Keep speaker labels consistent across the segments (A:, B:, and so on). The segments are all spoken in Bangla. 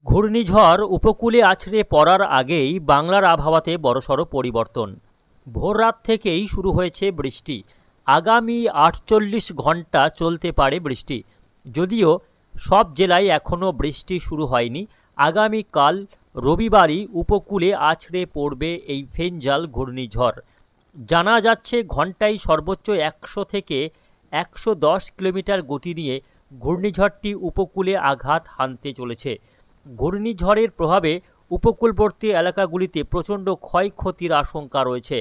A: ঘূর্ণিঝড় উপকূলে আছড়ে পড়ার আগেই বাংলার আবহাওয়াতে বড়সড় পরিবর্তন। ভোররাত থেকেই শুরু হয়েছে বৃষ্টি। আগামী ৪৮ ঘন্টা চলতে পারে বৃষ্টি। যদিও সব জেলায় এখনও বৃষ্টি শুরু হয়নি। আগামীকাল রবিবারই উপকূলে আছড়ে পড়বে এই ফেঞ্জাল ঘূর্ণিঝড়। জানা যাচ্ছে ঘন্টায় সর্বোচ্চ ১০০ থেকে ১১০ কিলোমিটার গতি নিয়ে ঘূর্ণিঝড়টি উপকূলে আঘাত হানতে চলেছে। ঘূর্ণিঝড়ের প্রভাবে উপকূলবর্তী এলাকাগুলিতে প্রচণ্ড ক্ষয়ক্ষতির আশঙ্কা রয়েছে।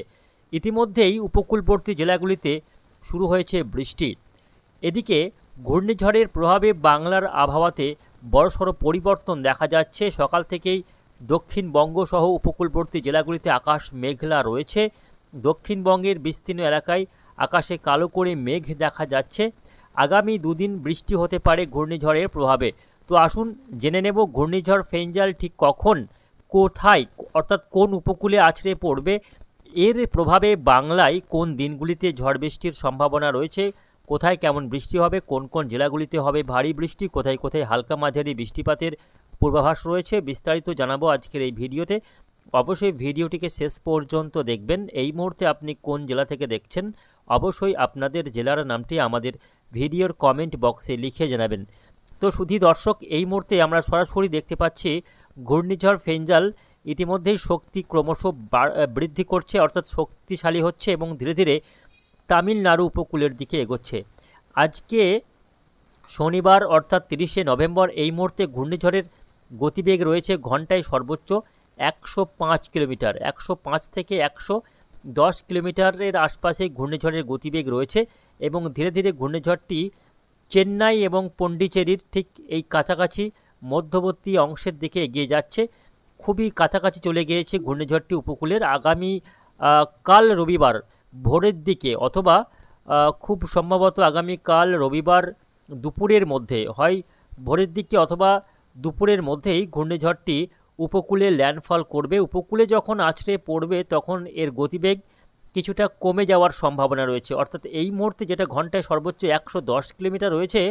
A: ইতিমধ্যেই উপকূলবর্তী জেলাগুলিতে শুরু হয়েছে বৃষ্টি। এদিকে ঘূর্ণিঝড়ের প্রভাবে বাংলার আবহাওয়াতে বড়সড় পরিবর্তন দেখা যাচ্ছে। সকাল থেকেই দক্ষিণবঙ্গ সহ উপকূলবর্তী জেলাগুলিতে আকাশ মেঘলা রয়েছে। দক্ষিণবঙ্গের বিস্তীর্ণ এলাকায় আকাশে কালো করে মেঘ দেখা যাচ্ছে। আগামী দুদিন বৃষ্টি হতে পারে ঘূর্ণিঝড়ের প্রভাবে। তো আসুন জেনে নেব ঘূর্ণিঝড় ফেঞ্জাল ঠিক কখন, কোথায়, অর্থাৎ কোন উপকূলে আছড়ে পড়বে, এর প্রভাবে বাংলায় কোন দিনগুলিতে ঝড় বৃষ্টির সম্ভাবনা রয়েছে, কোথায় কেমন বৃষ্টি হবে, কোন কোন জেলাগুলিতে হবে ভারী বৃষ্টি, কোথায় কোথায় হালকা মাঝারি বৃষ্টিপাতের পূর্বাভাস রয়েছে, বিস্তারিত জানাবো আজকের এই ভিডিওতে। অবশ্যই ভিডিওটিকে শেষ পর্যন্ত দেখবেন। এই মুহূর্তে আপনি কোন জেলা থেকে দেখছেন অবশ্যই আপনাদের জেলার নামটি আমাদের ভিডিওর কমেন্ট বক্সে লিখে জানাবেন। তো শুধু দর্শক, এই মুহূর্তে আমরা সরাসরি দেখতে পাচ্ছি ঘূর্ণিঝড় ফেঞ্জাল ইতিমধ্যেই শক্তি ক্রমশ বৃদ্ধি করছে, অর্থাৎ শক্তিশালী হচ্ছে এবং ধীরে ধীরে তামিলনাড়ু উপকূলের দিকে এগোচ্ছে। আজকে শনিবার অর্থাৎ ৩০শে নভেম্বর, এই মুহূর্তে ঘূর্ণিঝড়ের গতিবেগ রয়েছে ঘন্টায় সর্বোচ্চ ১০৫ কিলোমিটার। ১০৫ থেকে ১১০ কিলোমিটারের আশপাশে ঘূর্ণিঝড়ের গতিবেগ রয়েছে এবং ধীরে ধীরে ঘূর্ণিঝড়টি চেন্নাই এবং পন্ডিচেরির ঠিক এই কাছাকাছি মধ্যবর্তী অংশের দিকে এগিয়ে যাচ্ছে। খুবই কাছাকাছি চলে গিয়েছে ঘূর্ণিঝড়টি উপকূলের। আগামী কাল রবিবার ভোরের দিকে অথবা খুব সম্ভবত আগামীকাল রবিবার দুপুরের মধ্যে, হয় ভোরের দিকে অথবা দুপুরের মধ্যেই ঘূর্ণিঝড়টি উপকূলে ল্যান্ডফল করবে। উপকূলে যখন আছড়ে পড়বে তখন এর গতিবেগ কিছুটা কমে যাওয়ার সম্ভাবনা রয়েছে, অর্থাৎ এই মুহূর্তে যেটা ঘন্টায় সর্বোচ্চ ১১০ কিলোমিটার রয়েছে,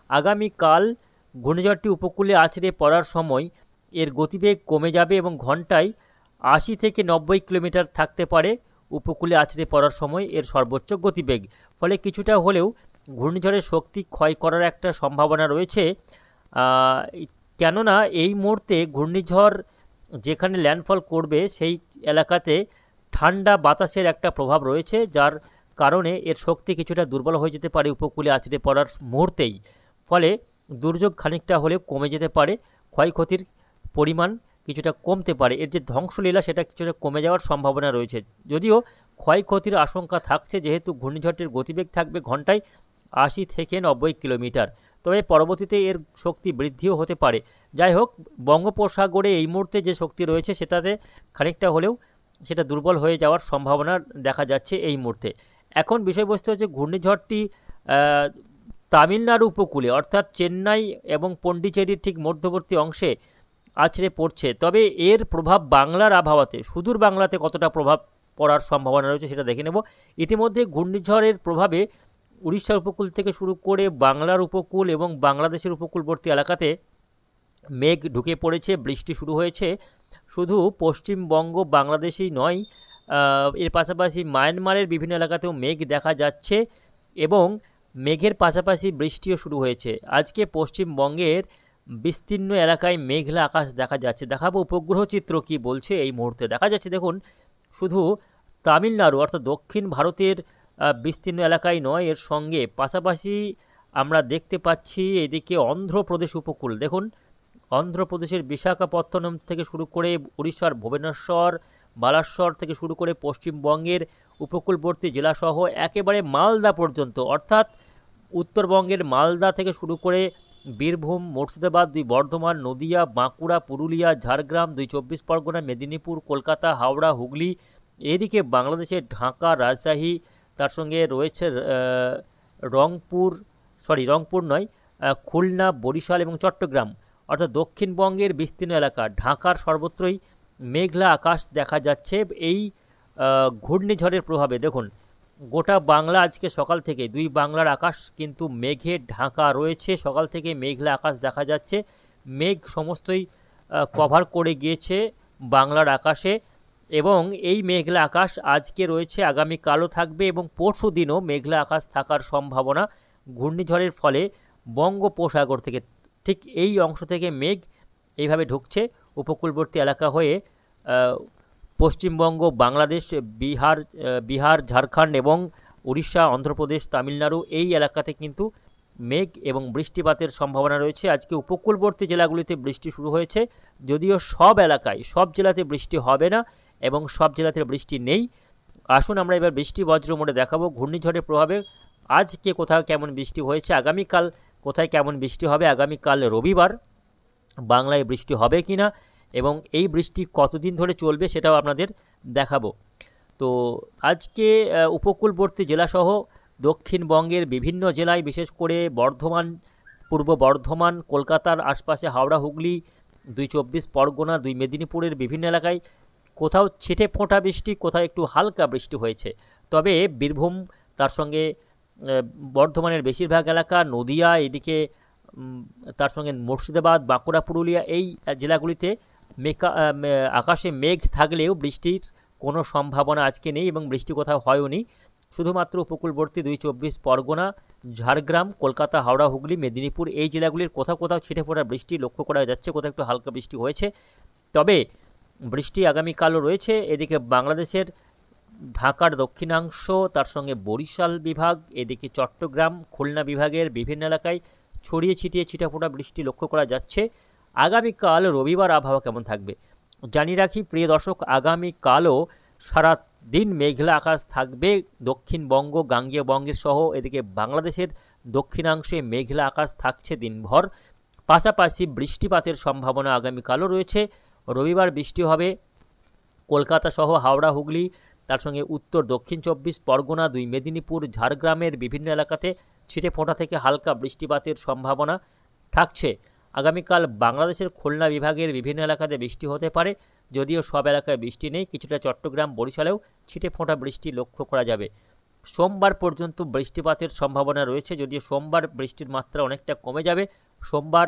A: আগামীকাল ঘূর্ণিঝড়টি উপকূলে আছড়ে পড়ার সময় এর গতিবেগ কমে যাবে এবং ঘন্টায় ৮০ থেকে ৯০ কিলোমিটার থাকতে পারে উপকূলে আছড়ে পড়ার সময় এর সর্বোচ্চ গতিবেগ। ফলে কিছুটা হলেও ঘূর্ণিঝড়ের শক্তি ক্ষয় করার একটা সম্ভাবনা রয়েছে। কেননা এই মুহূর্তে ঘূর্ণিঝড় যেখানে ল্যান্ডফল করবে সেই এলাকাতে ঠান্ডা বাতাসের একটা প্রভাব রয়েছে, যার কারণে এর শক্তি কিছুটা দুর্বল হয়ে যেতে পারে উপকূলে আছড়ে পড়ার মুহূর্তেই। ফলে দুর্যোগ খানিকটা হলেও কমে যেতে পারে, ক্ষয়ক্ষতির পরিমাণ কিছুটা কমতে পারে, এর যে ধ্বংসলীলা সেটা কিছুটা কমে যাওয়ার সম্ভাবনা রয়েছে। যদিও ক্ষয়ক্ষতির আশঙ্কা থাকছে, যেহেতু ঘূর্ণিঝড়টির গতিবেগ থাকবে ঘন্টায় ৮০ থেকে ৯০ কিলোমিটার, তবে পরবর্তীতে এর শক্তি বৃদ্ধিও হতে পারে। যাই হোক, বঙ্গোপসাগরে এই মুহূর্তে যে শক্তি রয়েছে সেটাতে খানিকটা হলেও সেটা দুর্বল হয়ে যাওয়ার সম্ভাবনা দেখা যাচ্ছে এই মুহূর্তে। এখন বিষয়বস্তু হচ্ছে ঘূর্ণিঝড়টি তামিলনাড়ু উপকূলে অর্থাৎ চেন্নাই এবং পন্ডিচেরির ঠিক মধ্যবর্তী অংশে আছড়ে পড়ছে। তবে এর প্রভাব বাংলার আবহাওয়াতে, সুদূর বাংলাতে কতটা প্রভাব পড়ার সম্ভাবনা রয়েছে সেটা দেখে নেব। ইতিমধ্যে ঘূর্ণিঝড়ের প্রভাবে উড়িষ্যার উপকূল থেকে শুরু করে বাংলার উপকূল এবং বাংলাদেশের উপকূলবর্তী এলাকাতে মেঘ ঢুকে পড়েছে, বৃষ্টি শুরু হয়েছে। শুধু পশ্চিমবঙ্গ বাংলাদেশই নয়, এর পাশাপাশি মায়ানমারের বিভিন্ন এলাকাতেও মেঘ দেখা যাচ্ছে এবং মেঘের পাশাপাশি বৃষ্টিও শুরু হয়েছে। আজকে পশ্চিমবঙ্গের বিস্তীর্ণ এলাকায় মেঘলা আকাশ দেখা যাচ্ছে। দেখাবো উপগ্রহ চিত্র কি বলছে এই মুহূর্তে। দেখা যাচ্ছে দেখুন, শুধু তামিলনাড়ু অর্থাৎ দক্ষিণ ভারতের বিস্তীর্ণ এলাকায় নয়, এর সঙ্গে পাশাপাশি আমরা দেখতে পাচ্ছি এদিকে অন্ধ্রপ্রদেশ উপকূল। দেখুন, অন্ধ্রপ্রদেশের বিশাখাপত্তনম থেকে শুরু করে উড়িষ্যার ভুবনেশ্বর, বালাসর থেকে শুরু করে পশ্চিমবঙ্গের উপকূলবর্তী জেলাসহ একেবারে মালদা পর্যন্ত, অর্থাৎ উত্তরবঙ্গের মালদা থেকে শুরু করে বীরভূম, মুর্শিদাবাদ, ২ বর্ধমান, নদিয়া, বাঁকুড়া, পুরুলিয়া, ঝাড়গ্রাম, ২ চব্বিশ পরগনা, মেদিনীপুর, কলকাতা, হাওড়া, হুগলি, এদিকে বাংলাদেশের ঢাকা, রাজশাহী, তার সঙ্গে রয়েছে রংপুর নয়, খুলনা, বরিশাল এবং চট্টগ্রাম, অর্থাৎ দক্ষিণবঙ্গের বিস্তীর্ণ এলাকা, ঢাকার সর্বত্রই মেঘলা আকাশ দেখা যাচ্ছে এই ঘূর্ণিঝড়ের প্রভাবে। দেখুন, গোটা বাংলা আজকে সকাল থেকে, ২ বাংলার আকাশ কিন্তু মেঘে ঢাকা রয়েছে। সকাল থেকে মেঘলা আকাশ দেখা যাচ্ছে, মেঘ সমস্তই কভার করে গিয়েছে বাংলার আকাশে, এবং এই মেঘলা আকাশ আজকে রয়েছে, আগামীকালও থাকবে এবং পরশু দিনও মেঘলা আকাশ থাকার সম্ভাবনা। ঘূর্ণিঝড়ের ফলে বঙ্গোপসাগর থেকে ঠিক এই অংশ থেকে মেঘ এইভাবে ঢুকছে উপকূলবর্তী এলাকা হয়ে পশ্চিমবঙ্গ, বাংলাদেশ, বিহার, ঝাড়খণ্ড এবং উড়িষ্যা, অন্ধ্রপ্রদেশ, তামিলনাড়ু এই এলাকাতে কিন্তু মেঘ এবং বৃষ্টিপাতের সম্ভাবনা রয়েছে। আজকে উপকূলবর্তী জেলাগুলিতে বৃষ্টি শুরু হয়েছে, যদিও সব এলাকায় সব জেলাতে বৃষ্টি হবে না এবং সব জেলাতে বৃষ্টি নেই। আসুন আমরা এবার বৃষ্টি বজ্র মোড়ে দেখাবো ঘূর্ণিঝড়ের প্রভাবে আজকে কোথাও কেমন বৃষ্টি হয়েছে, আগামীকাল কোথায় কেমন বৃষ্টি হবে, আগামীকাল রবিবার বাংলায় বৃষ্টি হবে কি না এবং এই বৃষ্টি কতদিন ধরে চলবে সেটাও আপনাদের দেখাবো। তো আজকে উপকূলবর্তী জেলাসহ দক্ষিণবঙ্গের বিভিন্ন জেলায়, বিশেষ করে বর্ধমান, পূর্ব বর্ধমান, কলকাতার আশপাশে, হাওড়া, হুগলি, 2 চব্বিশ পরগনা, 2 মেদিনীপুরের বিভিন্ন এলাকায় কোথাও ছিটে ফোঁটা বৃষ্টি, কোথাও একটু হালকা বৃষ্টি হয়েছে। তবে বীরভূম, তার সঙ্গে বর্ধমানের বেশিরভাগ এলাকা, নদিয়া, এদিকে তার সঙ্গে মুর্শিদাবাদ, বাঁকুড়া, পুরুলিয়া এই জেলাগুলিতে আকাশে মেঘ থাকলেও বৃষ্টির কোনো সম্ভাবনা আজকে নেই এবং বৃষ্টি কোথাও হয়ওনি। শুধুমাত্র উপকূলবর্তী 2 চব্বিশ পরগনা, ঝাড়গ্রাম, কলকাতা, হাওড়া, হুগলি, মেদিনীপুর এই জেলাগুলির কোথাও কোথাও ছিটে ফোঁটা বৃষ্টি লক্ষ্য করা যাচ্ছে, কোথাও একটু হালকা বৃষ্টি হয়েছে। তবে বৃষ্টি আগামীকালও রয়েছে। এদিকে বাংলাদেশের ঢাকার দক্ষিণাংশ, তার সঙ্গে বরিশাল বিভাগ, এদিকে চট্টগ্রাম, খুলনা বিভাগের বিভিন্ন এলাকায় ছড়িয়ে ছিটিয়ে ছিটাফোঁটা বৃষ্টি লক্ষ্য করা যাচ্ছে। আগামীকাল রবিবার আবহাওয়া কেমন থাকবে জানিয়ে রাখি প্রিয় দর্শক, আগামীকালও সারা দিন মেঘলা আকাশ থাকবে। দক্ষিণবঙ্গ, গাঙ্গেয় বঙ্গের সহ এদিকে বাংলাদেশের দক্ষিণাংশে মেঘলা আকাশ থাকছে দিনভর। পাশাপাশি বৃষ্টিপাতের সম্ভাবনা আগামীকালও রয়েছে। রবিবার বৃষ্টি হবে কলকাতা সহ হাওড়া, হুগলি, তার সঙ্গে উত্তর দক্ষিণ 24 পরগনা, 2 মেদিনীপুর, ঝাড়গ্রামের বিভিন্ন এলাকাতে ছিটে ফোঁটা থেকে হালকা বৃষ্টিপাতের সম্ভাবনা থাকছে। আগামীকাল বাংলাদেশের খুলনা বিভাগের বিভিন্ন এলাকাতে বৃষ্টি হতে পারে, যদিও সব এলাকায় বৃষ্টি নেই। কিছুটা চট্টগ্রাম, বরিশালেও ছিটে ফোঁটা বৃষ্টি লক্ষ্য করা যাবে। সোমবার পর্যন্ত বৃষ্টিপাতের সম্ভাবনা রয়েছে, যদিও সোমবার বৃষ্টির মাত্রা অনেকটা কমে যাবে। সোমবার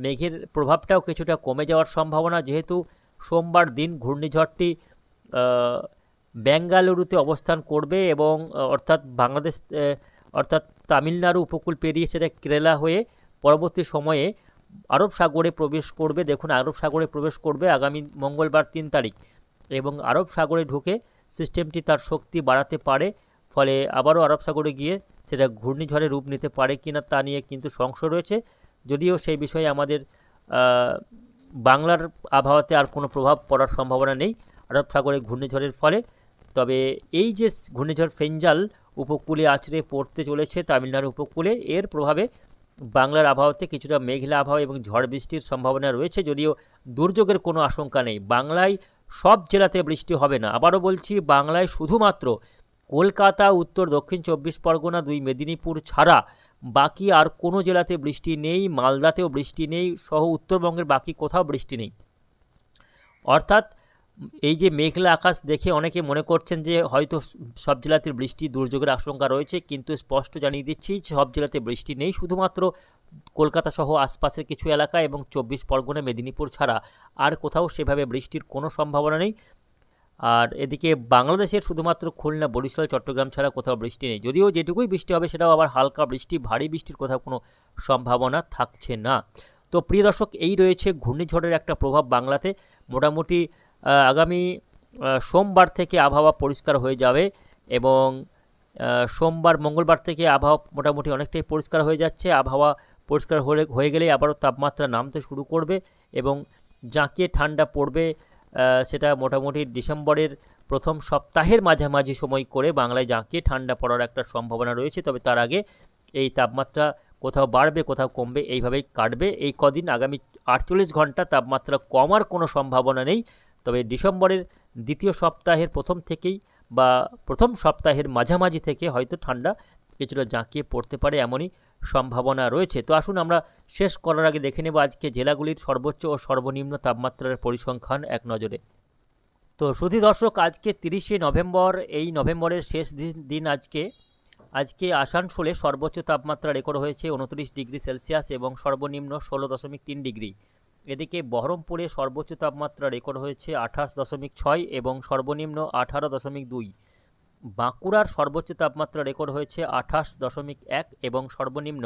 A: মেঘের প্রভাবটাও কিছুটা কমে যাওয়ার সম্ভাবনা, যেহেতু সোমবার দিন ঘূর্ণিঝড়টি বেঙ্গালুরুতে অবস্থান করবে এবং অর্থাৎ তামিলনাড়ু উপকূল পেরিয়ে সেটা কেরালা হয়ে পরবর্তী সময়ে আরব সাগরে প্রবেশ করবে। দেখুন, আরব সাগরে প্রবেশ করবে আগামী মঙ্গলবার 3 তারিখ এবং আরব সাগরে ঢুকে সিস্টেমটি তার শক্তি বাড়াতে পারে, ফলে আবারও আরব সাগরে গিয়ে সেটা ঘূর্ণিঝড়ে রূপ নিতে পারে কিনা তা নিয়ে কিন্তু সংশয় রয়েছে। যদিও সেই বিষয়ে আমাদের বাংলার আবহাওয়াতে আর কোনো প্রভাব পড়ার সম্ভাবনা নেই আরব সাগরে ঘূর্ণিঝড়ের ফলে। তবে এই যে ঘূর্ণিঝড় ফেঞ্জাল উপকূলে আছড়ে পড়তে চলেছে তামিলনাড়ু উপকূলে, এর প্রভাবে বাংলার আবহাওয়াতে কিছুটা মেঘলা আবহাওয়া এবং ঝড় বৃষ্টির সম্ভাবনা রয়েছে, যদিও দুর্যোগের কোনো আশঙ্কা নেই। বাংলায় সব জেলাতে বৃষ্টি হবে না, আবারও বলছি, বাংলায় শুধুমাত্র কলকাতা, উত্তর দক্ষিণ 24 পরগনা, 2 মেদিনীপুর ছাড়া বাকি আর কোনো জেলাতে বৃষ্টি নেই। মালদাতেও বৃষ্টি নেই, সহ উত্তরবঙ্গের বাকি কোথাও বৃষ্টি নেই। অর্থাৎ এই যে মেঘলা আকাশ দেখে অনেকে মনে করছেন যে হয়তো সব জেলাতে বৃষ্টি দুর্যোগের আশঙ্কা রয়েছে, কিন্তু স্পষ্ট জানিয়ে দিচ্ছি সব জেলাতে বৃষ্টি নেই। শুধুমাত্র কলকাতা সহ আশপাশের কিছু এলাকা এবং 24 পরগনা, মেদিনীপুর ছাড়া আর কোথাও সেভাবে বৃষ্টির কোনো সম্ভাবনা নেই। আর এদিকে বাংলাদেশের শুধুমাত্র খুলনা, বরিশাল, চট্টগ্রাম ছাড়া কোথাও বৃষ্টি নেই, যদিও যেটুকুই বৃষ্টি হবে সেটাও আবার হালকা বৃষ্টি, ভারী বৃষ্টির কোথাও কোনো সম্ভাবনা থাকছে না। তো প্রিয় দর্শক, এই রয়েছে ঘূর্ণিঝড়ের একটা প্রভাব বাংলাতে। মোটামুটি আগামী সোমবার থেকে আবহাওয়া পরিষ্কার হয়ে যাবে এবং মঙ্গলবার থেকে আবহাওয়া মোটামুটি অনেকটাই পরিষ্কার হয়ে যাচ্ছে। আবহাওয়া পরিষ্কার হয়ে গেলেই আবারও তাপমাত্রা নামতে শুরু করবে এবং জাঁকিয়ে ঠান্ডা পড়বে। সেটা মোটামুটি ডিসেম্বরের প্রথম সপ্তাহের মাঝামাঝি সময় করে বাংলায় জাঁকিয়ে ঠান্ডা পড়ার একটা সম্ভাবনা রয়েছে। তবে তার আগে এই তাপমাত্রা কোথাও বাড়বে, কোথাও কমবে, এইভাবেই কাটবে এই কদিন। আগামী 48 ঘন্টা তাপমাত্রা কমার কোনো সম্ভাবনা নেই। তবে ডিসেম্বরের দ্বিতীয় সপ্তাহের প্রথম থেকেই বা প্রথম সপ্তাহের মাঝামাঝি থেকে হয়তো ঠান্ডা কিছুটা জাঁকিয়ে পড়তে পারে, এমনই সম্ভাবনা রয়েছে। তো আসুন আমরা শেষ করার আগে দেখে নেব আজকে জেলাগুলির সর্বোচ্চ ও সর্বনিম্ন তাপমাত্রার পরিসংখ্যান এক নজরে। তো সুধী দর্শক, আজকে 30শে নভেম্বর, এই নভেম্বরের শেষ দিন আজকে আসানসোলে সর্বোচ্চ তাপমাত্রা রেকর্ড হয়েছে 29 ডিগ্রি সেলসিয়াস এবং সর্বনিম্ন 16.3 ডিগ্রি। এদিকে বহরমপুরে সর্বোচ্চ তাপমাত্রা রেকর্ড হয়েছে 28.6 এবং সর্বনিম্ন 18.2। বাঁকুড়ার সর্বোচ্চ তাপমাত্রা রেকর্ড হয়েছে 28.1 এবং সর্বনিম্ন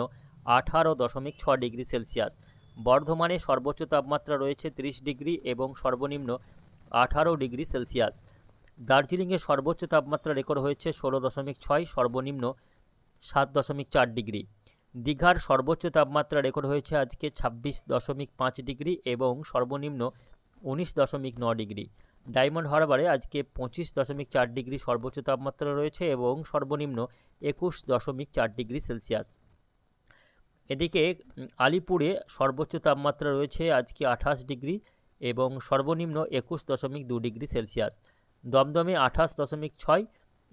A: 18.6 ডিগ্রি সেলসিয়াস। বর্ধমানে সর্বোচ্চ তাপমাত্রা রয়েছে 30 ডিগ্রি এবং সর্বনিম্ন 18 ডিগ্রি সেলসিয়াস। দার্জিলিংয়ে সর্বোচ্চ তাপমাত্রা রেকর্ড হয়েছে 16.6, সর্বনিম্ন 7.4 ডিগ্রি। দীঘার সর্বোচ্চ তাপমাত্রা রেকর্ড হয়েছে আজকে 26.5 ডিগ্রি এবং সর্বনিম্ন 19.9 ডিগ্রি। ডায়মন্ড হারবারে আজকে 25.4 ডিগ্রি সর্বোচ্চ তাপমাত্রা রয়েছে এবং সর্বনিম্ন 21.4 ডিগ্রি সেলসিয়াস। এদিকে আলিপুরে সর্বোচ্চ তাপমাত্রা রয়েছে আজকে 28 ডিগ্রি এবং সর্বনিম্ন 21.2 ডিগ্রি সেলসিয়াস। দমদমে 28.6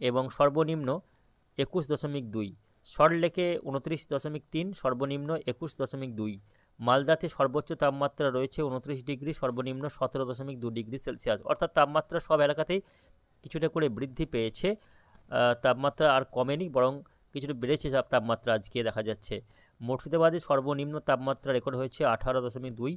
A: এবং সর্বনিম্ন 21.2। সল্টলেকে 29.3, সর্বনিম্ন 21.2। মালদাতে সর্বোচ্চ তাপমাত্রা রয়েছে 29 ডিগ্রি, সর্বনিম্ন 17.2 ডিগ্রি সেলসিয়াস। অর্থাৎ তাপমাত্রা সব এলাকাতেই কিছুটা করে বৃদ্ধি পেয়েছে, তাপমাত্রা আর কমেনি, বরং কিছুটা বেড়েছে তাপমাত্রা আজকে দেখা যাচ্ছে। মুর্শিদাবাদে সর্বনিম্ন তাপমাত্রা রেকর্ড হয়েছে 18.2।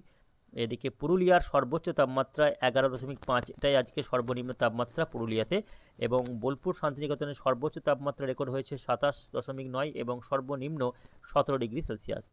A: এদিকে পুরুলিয়ার সর্বোচ্চ তাপমাত্রা 11.5, এটাই আজকে সর্বনিম্ন তাপমাত্রা পুরুলিয়াতে। এবং বোলপুর শান্তিনিকেতনের সর্বোচ্চ তাপমাত্রা রেকর্ড হয়েছে 27.9 এবং সর্বনিম্ন 17 ডিগ্রি সেলসিয়াস।